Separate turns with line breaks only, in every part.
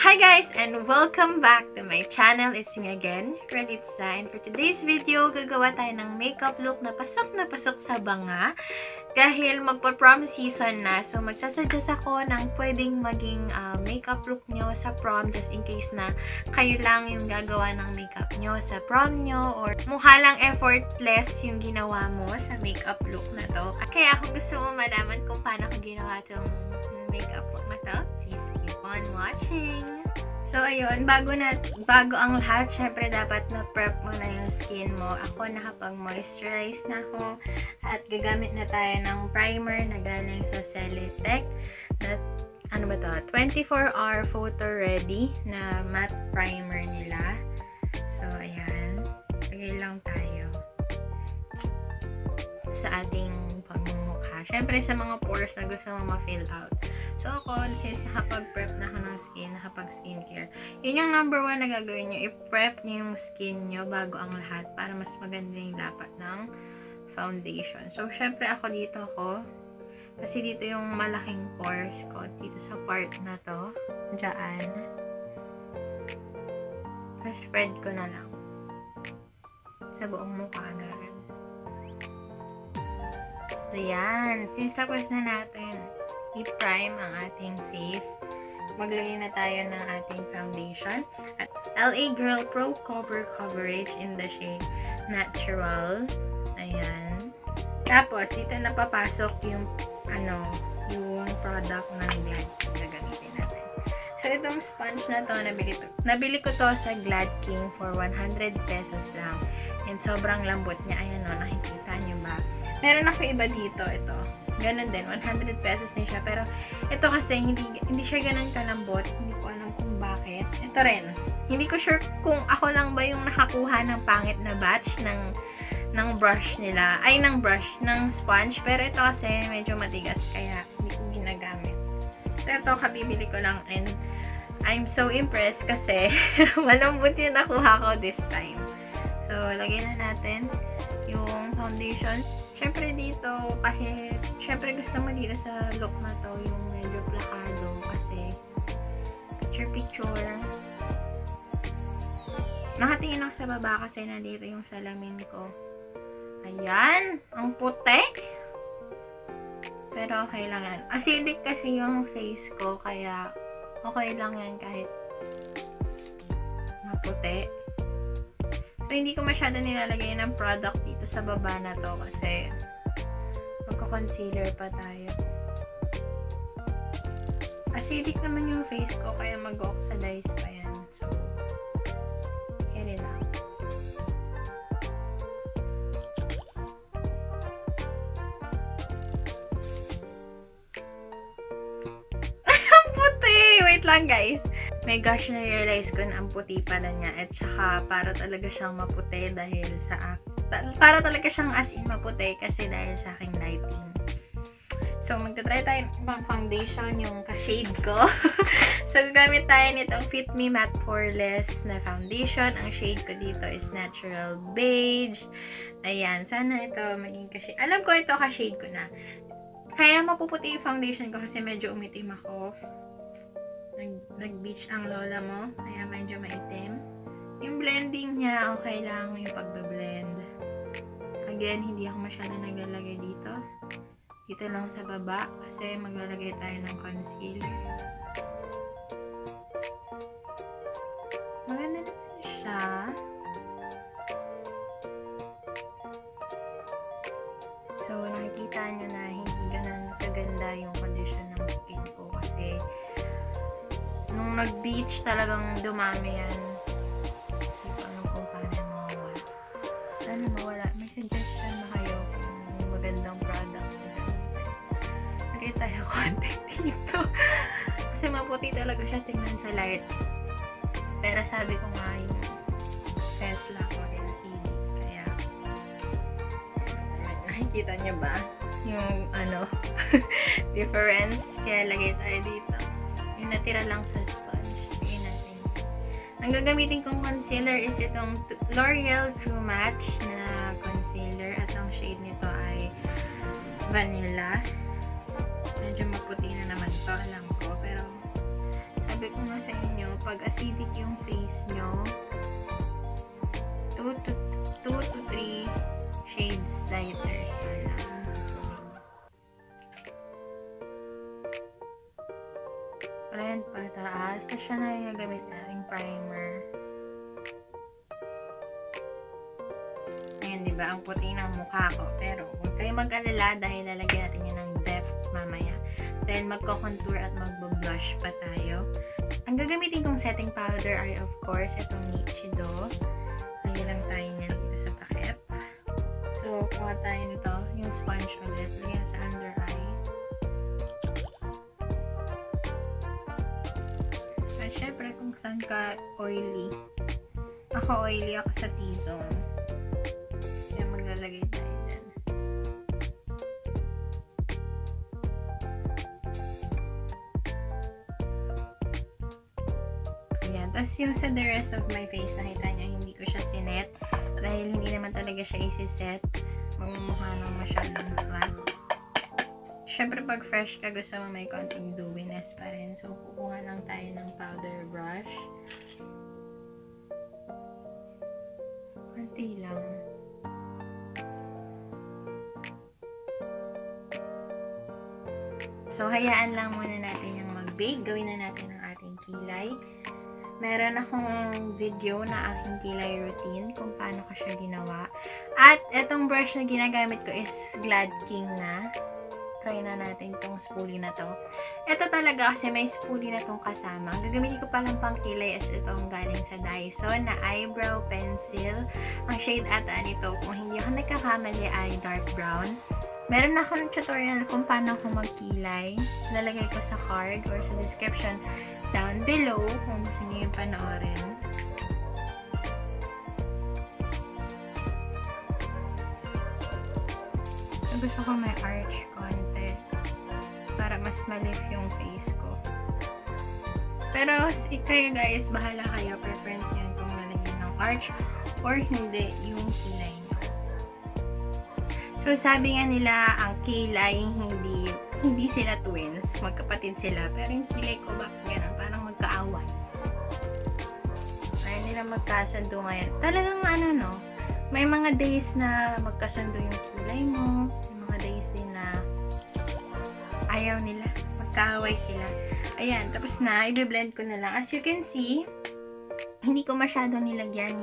Hi guys and welcome back to my channel. It's me again, Relitza, and for today's video, gagawa tayo ng makeup look na pasok sa banga dahil magpa-prom season na. So magsasuggest ako ng pwedeng maging makeup look nyo sa prom just in case na kayo lang yung gagawa ng makeup nyo sa prom nyo or mukha lang effortless yung ginawa mo sa makeup look na to. Kaya kung gusto mo malaman kung paano ko ginawa tong makeup look na to, please keep on watching. So, ayun, bago ang lahat, syempre dapat na-prep mo na yung skin mo. Ako, nakapag-moisturize na ako at gagamit na tayo ng primer na galing sa Celetec. Ano ba to? 24-hour photo ready na matte primer nila. So, ayan. Lagay lang tayo sa ating pagmumukha. Syempre, sa mga pores na gusto mo ma-fill out. So, ako, since nakapag-prep na ako ng skin, nakapag-skincare, yun yung number 1 na gagawin nyo. I-prep nyo yung skin nyo bago ang lahat para mas maganda yung lapat ng foundation. So, syempre, kasi dito yung malaking pores ko, dito sa part na to, dyan. Tapos, spread ko na lang sa buong mukha na rin. Ayan. Since tapos na natin i-prime ang ating face, maglagay na tayo ng ating foundation at LA Girl Pro Cover Coverage in the shade Natural. Ayan. Tapos, dito na papasok yung product ng Glad na gagamitin natin. So, itong sponge na to, nabili ko to sa Glad King for 100 pesos lang. And sobrang lambot niya. Ayan o, nakikita niyo ba? Meron ako iba dito, ito. Ganon din, 100 pesos din siya. Pero, ito kasi, hindi siya ganon kalambot. Hindi ko alam kung bakit. Ito rin. Hindi ko sure kung ako lang ba yung nakakuha ng pangit na batch ng brush nila. Ay, ng sponge. Pero ito kasi, medyo matigas. Kaya, hindi ko ginagamit. So, ito, kabibili ko lang. And, I'm so impressed kasi, malambot yung nakuha ko this time. So, lagay na natin yung foundation. Syempre dito, kahit syempre gusto mo dito sa look na to, yung medyo plakado kasi picture. Nakatingin ako sa baba kasi nandito yung salamin ko. Ayan! Ang puti! Pero okay lang yan. Acidic kasi yung face ko, kaya okay lang yan kahit maputi. So, hindi ko masyado nilalagay ng product dito sa baba na to kasi magko-concealer pa tayo. Acidic naman yung face ko kaya mag-oxidize pa yan. So, carry lang. Ang puti! Wait lang guys. My gosh, na-realize ko na ang puti pala niya. At saka, para talaga siyang maputi dahil para talaga siyang as in maputi kasi dahil sa aking lighting. So, magta-try tayo ng foundation, yung ka-shade ko. So, gagamit tayo nitong Fit Me Matte Poreless na foundation. Ang shade ko dito is Natural Beige. Ayan, sana ito maging ka-shade. Alam ko ito ka-shade ko na. Kaya mapuputi yung foundation ko kasi medyo umitim ako. Nag-beach ang lola mo, kaya medyo maitim. Yung blending niya, okay lang yung pagbe-blend. Again, hindi ako masyado naglalagay dito. Dito lang sa baba, kasi maglalagay tayo ng concealer. Maganda naman siya. So, nakikita nyo na hindi ganun kaganda yung condition ng skin ko kasi nung nag-beach, talagang dumami yan. Hindi ko alam kung paano mawawala. Sana mawala. May suggestion na kayo kung may magandang product na lagay tayo konti dito. Kasi maputi talaga siya tingnan sa light. Pero sabi ko nga yung Tesla ko LCD. Kaya nakikita nyo ba? Yung difference. Kaya lagay tayo dito. Yung natira lang sa sponge. Lagay natin. Ang gagamitin kong concealer is itong L'Oreal True Match na concealer. At ang shade nito ay Vanilla. Medyo maputi na naman ito, alam ko. Pero sabi ko nga sa inyo, pag acidic yung face nyo, 2 to 3 shades lighter na lang. Red pataas. Tapos siya na yung nagamit nating primer. Ayan, diba? Ang puti ng mukha ko. Pero, huwag kayo mag-alala dahil lalagyan natin yun ng depth mamaya. Dahil magko-contour at magbo-blush pa tayo. Ang gagamitin kong setting powder ay, of course, itong Nichido. Lagyan lang tayo niyan dito sa takip. So, kuha tayo nito. Yung sponge ulit. Lagyan sa under eye. At syempre, kung saan ka oily. Ako oily ako sa T-zone. Kaya maglalagay tayo dyan. Ayan. Tapos yung sa the rest of my face, nakita nyo, hindi ko siya sinet. Dahil hindi naman talaga siya isi-set. Mamumukha nang masyadong flat. Siyempre, pag fresh ka, gusto mo may konting dewiness pa rin. So, kukuha lang tayo ng powder brush. Konti lang. So, hayaan lang muna natin yung mag-bake. Gawin na natin ang ating kilay. Meron akong video na aking kilay routine kung paano ko siya ginawa. At itong brush na ginagamit ko is Glad King na. Try na natin itong spoolie na to. Ito talaga kasi may spoolie na itong kasama. Ang gagamitin ko palang pang kilay is itong galing sa Dyson na eyebrow pencil. Ang shade ata nito, kung hindi ako nagkakamali, ay dark brown. Meron na ako ng tutorial kung paano ako magkilay. Lalagay ko sa card or sa description down below kung gusto niyo yung panoorin. Gusto ko may arch konti para mas malift yung face ko. Pero kayo guys, bahala kayo. Preference yan kung lalagyan ng arch or hindi yung kilay nyo. So, sabi nga nila, ang kilay, hindi sila twins. Magkapatid sila. Pero yung kilay ko, bakit ganun? Parang magkaaway. Ayaw nila magkasundo ngayon. Talagang no? May mga days na magkasundo yung kilay mo. May mga days din na ayaw nila. Magkaaway sila. Ayan, tapos na. I-blend ko na lang. As you can see, hindi ko masyado nilagyan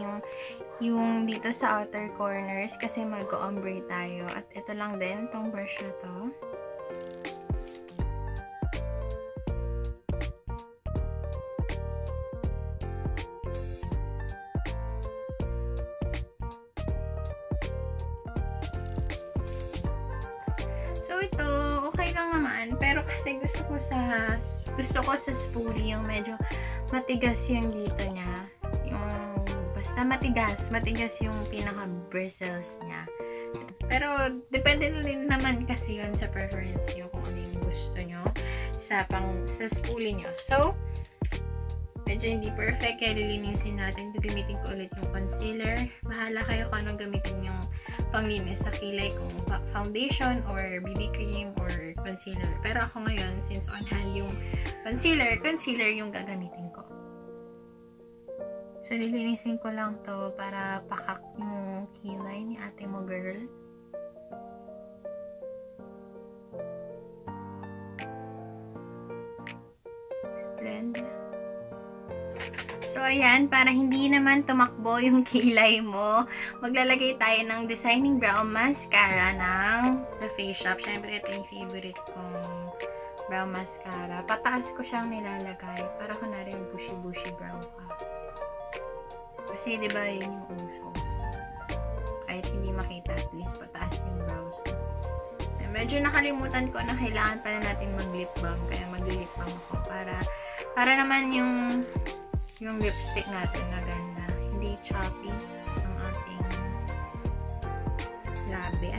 yung dito sa outer corners kasi mag-ombre tayo. At ito lang din, itong brush na to. So, ito, okay lang naman. Pero kasi gusto ko sa spoolie yung medyo matigas yung dito niya. Yung, basta matigas yung pinaka-bristles niya. Pero, depende na din naman kasi yun sa preference nyo kung ano yung gusto nyo sa spoolie nyo. So, medyo hindi perfect, kaya lilinisin natin. Gagamitin ko ulit yung concealer. Bahala kayo kung anong gamitin yung panglinis sa kilay, kung foundation or BB cream or concealer. Pero ako ngayon, since on hand yung concealer yung gagamitin ko. So, lilinisin ko lang to para pakak yung kilay ni ate mo girl. Blend. So, ayan, para hindi naman tumakbo yung kilay mo, maglalagay tayo ng Designing Brow Mascara ng The Face Shop. Siyempre, ito yung favorite kong brow mascara. Pataas ko siyang nilalagay para kunwari yung bushy-bushy brow ka. Kasi, di ba, yun yung uso. Kahit hindi makita, at least pataas yung brows. Medyo nakalimutan ko na kailangan pala natin mag-lip balm, kaya mag-lip balm ako para naman yung lipstick natin na ganda. Hindi choppy ang ating labi.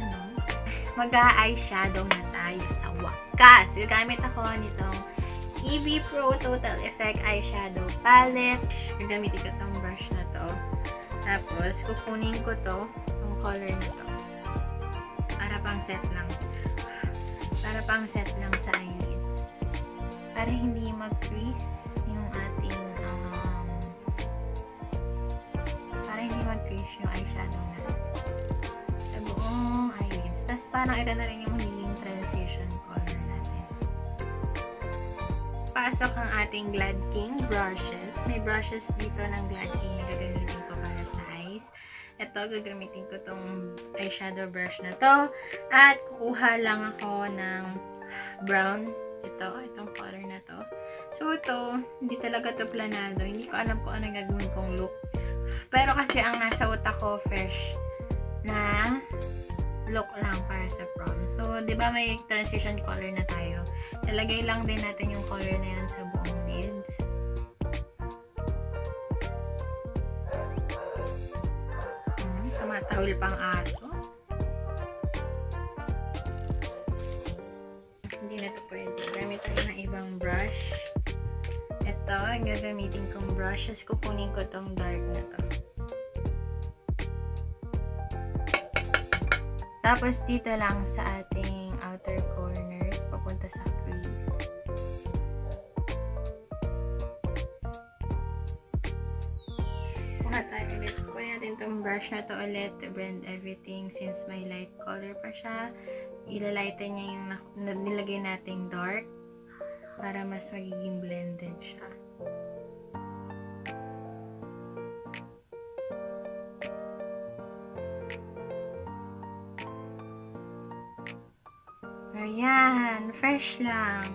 Mag-eyeshadow na tayo sa wakas. Gagamit ako nitong EV Pro Total Effect Eyeshadow Palette. Gagamitin ko itong brush na to. Tapos, kukunin ko to, itong color na to. Para pang set lang. Para pang set lang sa eyelids. Para hindi mag-crease yung parang ito na rin yung magiging transition color natin. Pasok ang ating Glad King brushes. May brushes dito ng Glad King na gagamitin ko para sa eyes. Ito, gagamitin ko tong eyeshadow brush na to. At kukuha lang ako ng brown. Itong color na to. So, ito, hindi talaga to planado. Hindi ko alam kung ano gagawin kong look. Pero kasi ang nasa utak ko, fresh na look lang para sa prom. So, di ba may transition color na tayo? Nalagay lang din natin yung color na yan sa buong lids. Tumatahol pang aso. Hindi na ito pwede. Gamit tayo ng ibang brush. Ito, ang gagamitin kong brush. Tapos kukunin ko tong dark na to. Tapos, dito lang sa ating outer corners, papunta sa crease. Kuha tayo ulit. Kuha natin itong brush na to ulit to blend everything since may light color pa siya. Ilalighten niya yung nilagay nating dark para mas magiging blended siya. Ayan, fresh lang.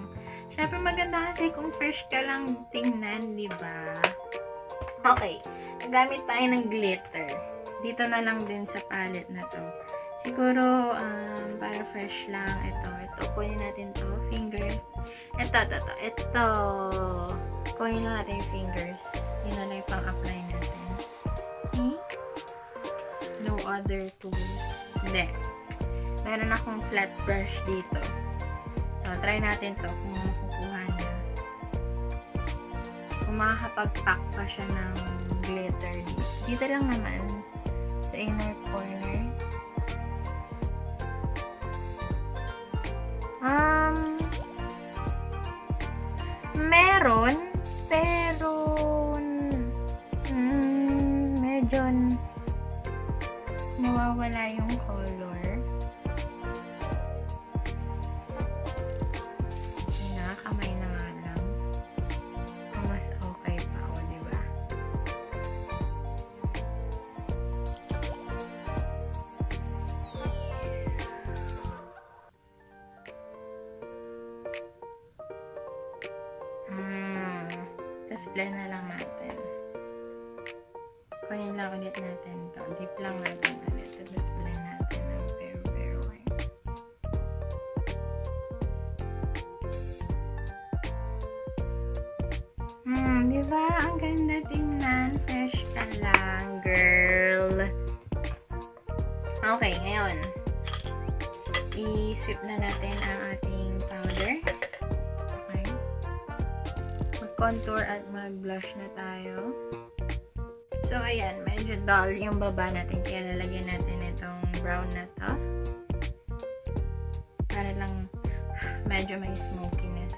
Syempre maganda kasi kung fresh ka lang tingnan, di ba? Okay, gamit tayo ng glitter. Dito na lang din sa palette na to. Siguro, para fresh lang, ito. Kunin natin to, finger. Ito. Kunin lang natin yung fingers. Yun na lang yung pang-apply natin. Okay? No other tools. Hindi. Meron akong flat brush dito. So, try natin to kung makukuha niya. Kung makakapag-pack pa siya ng glitter dito. Dito lang naman. Sa inner corner. Meron. Pero medyo nawawala yung color. Kamay na nga lang. Mas okay pa ako, diba? Tapos blend na lang natin. Kunin lang ulit natin to. Dip lang natin ulit. Tapos blend natin ng very white. Diba? Ang ganda tingnan. Fresh ka lang, girl. Okay, ngayon. I-sweep na natin ang ating powder. Okay. Mag-contour at mag-blush na tayo. So, ayan. Medyo dull yung baba natin. Kaya lalagyan natin itong brown na to. Para lang medyo may smokiness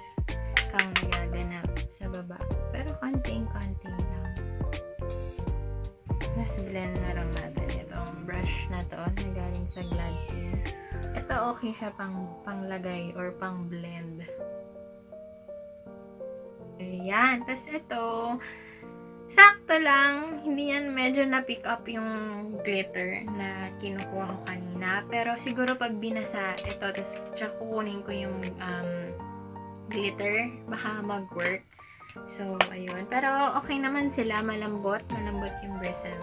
kang nagaganap sa baba. Pero konting-konti lang. Mas blend na lang natin itong brush na to na galing sa Glad King. Ito okay siya panglagay or pang blend. Ayan. Tapos ito, sakto lang. Hindi yan medyo na-pick up yung glitter na kinukuha ko kanina. Pero siguro pag binasa ito, tapos tsaka kukunin ko yung glitter, baka mag-work. So, ayun. Pero, okay naman sila. Malambot. Malambot yung bristle.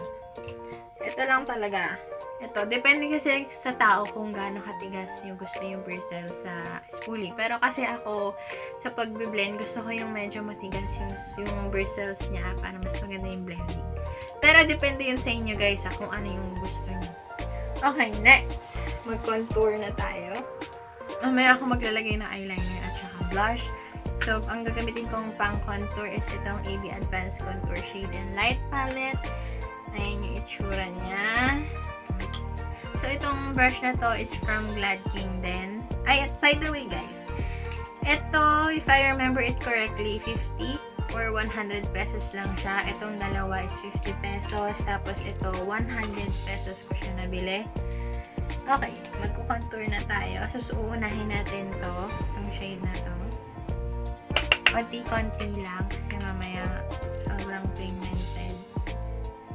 Ito lang talaga. Ito. Depende kasi sa tao kung gaano katigas yung gusto yung bristle sa spoolie. Pero kasi ako, sa pag-blend, gusto ko yung medyo matigas yung bristles niya para mas maganda yung blending. Pero, depende yun sa inyo guys kung ano yung gusto niyo. Okay, next. Mag-contour na tayo. Mamaya ako maglalagay ng eyeliner at saka blush. So, ang gagamitin kong pang-contour is itong AB Advanced Contour Shade and Light Palette. Ayan yung itsura niya. So, itong brush na to is from Glad King din. Ay, by the way guys, ito, if I remember it correctly, 50 or 100 pesos lang siya. Itong dalawa is 50 pesos. Tapos ito, 100 pesos ko siya nabili. Okay, magko-contour na tayo. Uunahin natin to, itong shade na to. Konti-konti lang kasi mamaya sobrang pigmented.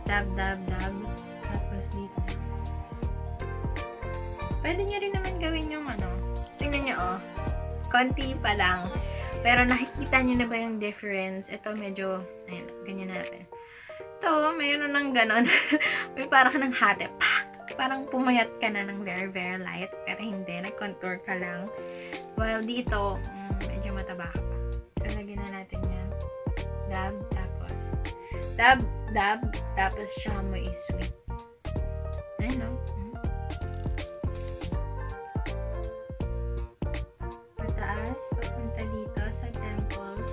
Dab, dab, dab. Tapos dito. Pwede nyo rin naman gawin yung ano. Tingnan nyo, oh. Konti pa lang. Pero nakikita nyo na ba yung difference? Ito medyo, ayun, ganyan natin. Ito, mayroon ng ganon. May parang ng hate. Parang pumayat ka na ng very, very light. Pero hindi, nag-contour ka lang. While dito, medyo mataba ka pa. So, lagyan na natin yan. Dab, tapos. Dab, dab, tapos siya mo i-sweet. Ayun, no? Pataas, papunta dito sa temple.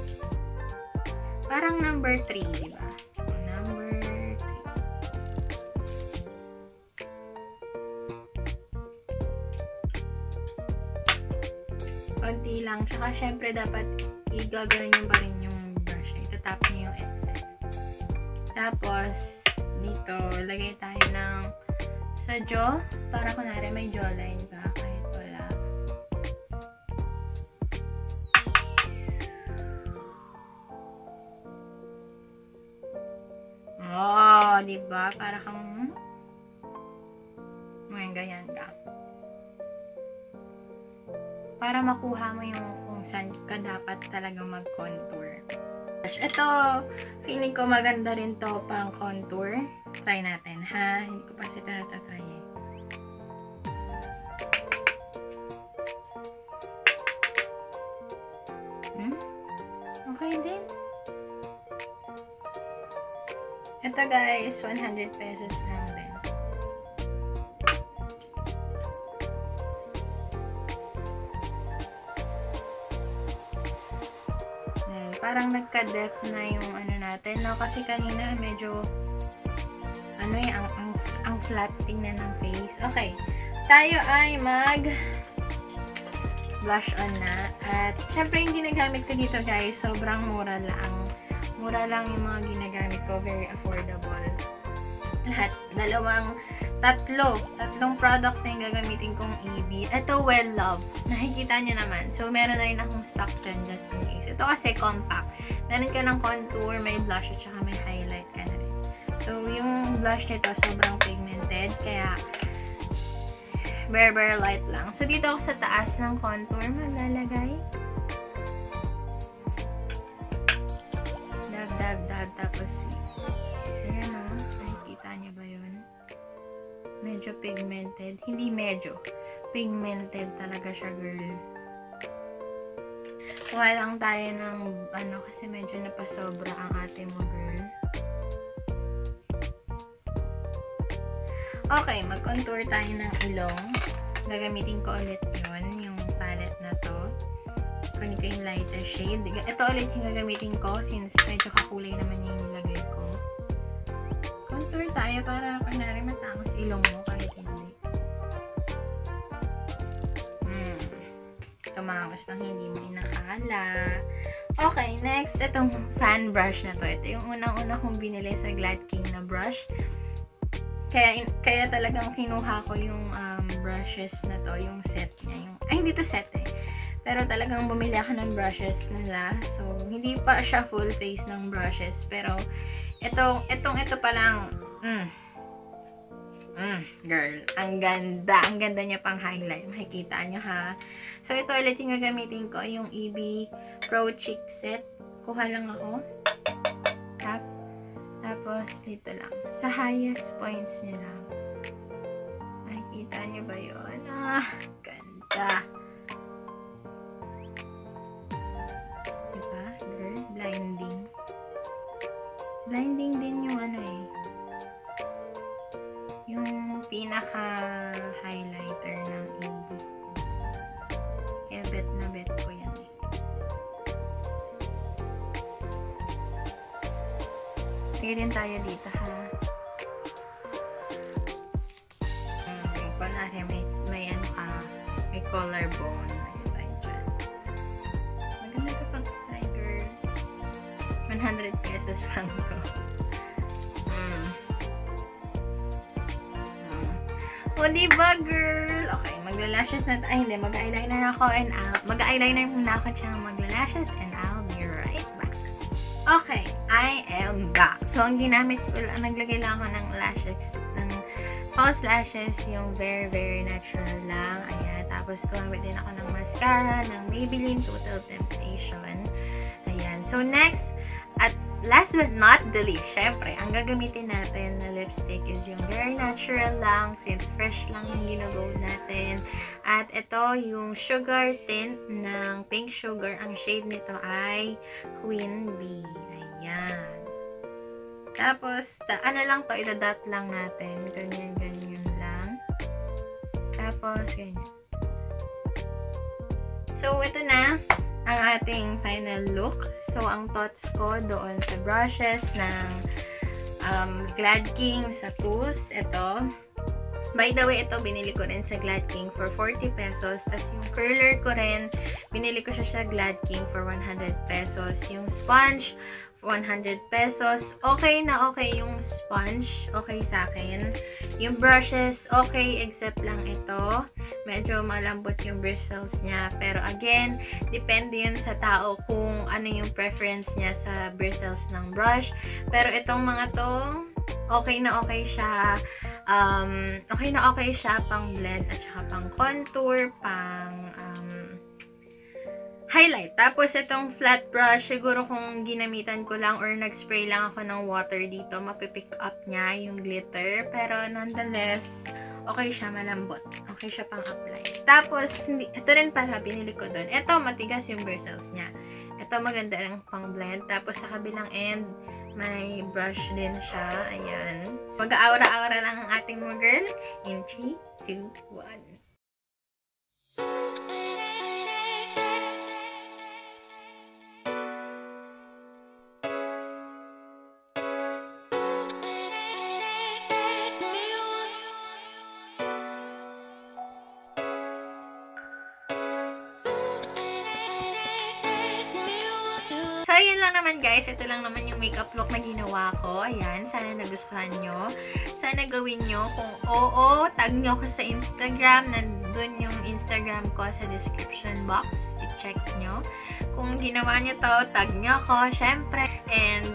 Parang number 3, diba? Konti lang. Tsaka, syempre, dapat igaganon nyo pa rin yung brush. Itatap nyo yung excess. Tapos, dito, lagay tayo ng sa jaw. Para kunwari may jawline ka kahit wala. Oh, diba? Para kang ngayon, ganyan ka. Para makuha mo yung kung saan ka dapat talagang mag-contour. Ito, feeling ko maganda rin to pang contour. Try natin, ha? Hindi ko pa ito natatry eh. Okay din. Ito guys, 100 pesos lang din. Parang nagka-depth na yung ano natin, no? Kasi kanina medyo ano eh, ang flat tingnan ng face. Okay. Tayo ay blush on na. At syempre yung ginagamit ko dito guys, sobrang mura lang. Mura lang yung mga ginagamit ko. Very affordable. Lahat. Tatlong products na yung gagamitin kong EB. Ito, Well Love. Nakikita nyo naman. So, meron na rin akong stock dyan just in case. Ito kasi compact. Meron ka ng contour, may blush at saka may highlight ka na rin. So, yung blush nito sobrang pigmented. Kaya, very light lang. So, dito ako sa taas ng contour maglalagay. Dab. Tapos, ayan o. Nakikita nyo ba yun? Medyo pigmented. Hindi medyo. Pigmented talaga siya, girl. Kuha lang tayo ng ano kasi medyo napasobra ang ate mo, girl. Okay, mag-contour tayo ng ilong. Gagamitin ko ulit yun, yung palette na to. Kunin ko yung lighter shade. Ito ulit yung gagamitin ko since medyo kakulay naman yung nilagay ko. Contour tayo para kunwari matangos ilong mo kahit hindi. Tumangos lang hindi mo inakala. Okay, next, itong fan brush na to. Ito yung unang-una kong binili sa Glad King na brush. Kaya talagang kinuha ko yung brushes na to, yung set niya. Hindi to set eh. Pero talagang bumili ako ng brushes nila. So, hindi pa siya full face ng brushes. Pero, ito pa lang, girl, ang ganda. Ang ganda niya pang highlight. Makikita nyo ha. So, ito ulit yung gagamitin ko, yung EB Pro Cheek Set. Kuha lang ako. Tap. Tapos, dito lang. Sa highest points niya lang. Makikita nyo ba yun? Ganda. Diba, girl? Blinding. Blinding din yung ano eh. Yung pinaka-highlighter ng EB. Kaya bet na bet ko yan eh. Sige din tayo dito ha. Kunwari may ano ka, may collarbone. Ayun tayo dyan. Maganda ito pang tiger. 100 pesos lang ito. O, diba, girl? Okay, magla-lashes na tayo. Hindi, mag-eyeliner ako and mag-eyeliner muna ako tsaka magla-lashes and I'll be right back. Okay, I am back. So, ang ginamit ko, naglagay lang ako ng lashes, ng false lashes, yung very, very natural lang. Ayan, tapos gumamit din ako ng mascara, ng Maybelline Total Temptation. Ayan, so next, at last but not the least, syempre, ang gagamitin natin na lipstick is yung very natural lang, since fresh lang yung ginago natin. At ito, yung sugar tint ng Pink Sugar. Ang shade nito ay Queen Bee. Ayan. Tapos, ano lang to, idadot lang natin. Ganyan, ganyan lang. Tapos, ganyan. So, ito na ang ating final look. So, ang thoughts ko doon sa brushes ng Glad King sa tools. Ito. By the way, ito binili ko rin sa Glad King for 40 pesos. Tapos yung curler ko rin, binili ko siya sa Glad King for 100 pesos. Yung sponge, 100 pesos. Okay na okay yung sponge. Okay sa akin. Yung brushes, okay. Except lang ito. Medyo malambot yung bristles niya. Pero again, depende yun sa tao kung ano yung preference niya sa bristles ng brush. Pero itong mga to, okay na okay siya. Okay siya pang blend at saka pang contour, pang highlight. Tapos, itong flat brush, siguro kung ginamitan ko lang or nag-spray lang ako ng water dito, mapipick up niya yung glitter. Pero, nonetheless, okay siya, malambot. Okay siya pang apply. Tapos, ito rin pala, binili ko doon. Ito, matigas yung bristles niya. Ito, maganda lang pang blend. Tapos, sa kabilang end, may brush din siya. Ayan. So, mag-aura-aura lang ang ating mga girl. In 3, 2, 1. So, ayun lang naman guys. Ito lang naman yung makeup look na ginawa ko. Ayan. Sana nagustuhan nyo. Sana gawin nyo. Kung oo, tag nyo ko sa Instagram. Nandun yung Instagram ko sa description box. I-check nyo. Kung ginawa nyo to, tag nyo ako. Syempre. And,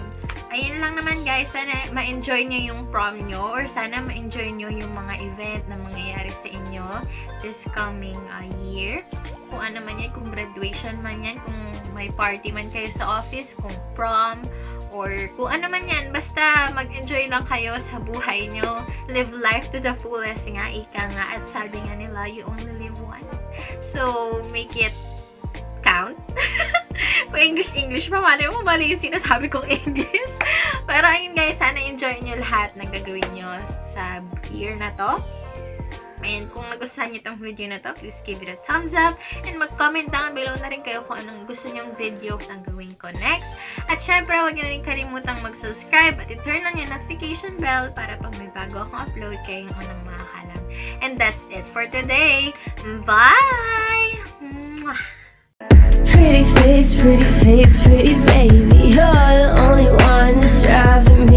ayun lang naman guys. Sana ma-enjoy nyo yung prom nyo. Or sana ma-enjoy nyo yung mga event na mangyayari sa inyo this coming year. Kung ano man yan. Kung graduation man yan. Kung may party man kayo sa office, kung prom, or kung ano man yan, basta mag-enjoy lang kayo sa buhay nyo. Live life to the fullest nga, ika nga. At sabi nga nila, you only live once. So, make it count. Kung English pa, mali mo, mali yung sinasabi kong English. Pero ayun guys, sana enjoy nyo lahat na gagawin nyo sa year na to. And kung nagustuhan nyo itong video na to, please give it a thumbs up. And mag-comment down below na rin kayo kung anong gusto nyong videos ang gawin ko next. At syempre, huwag nyo rin kalimutang mag-subscribe at i-turn on yung notification bell para pag may bago akong upload, kayong unang makakalam. And that's it for today. Bye!
Pretty face, pretty baby. You're the only one that's driving me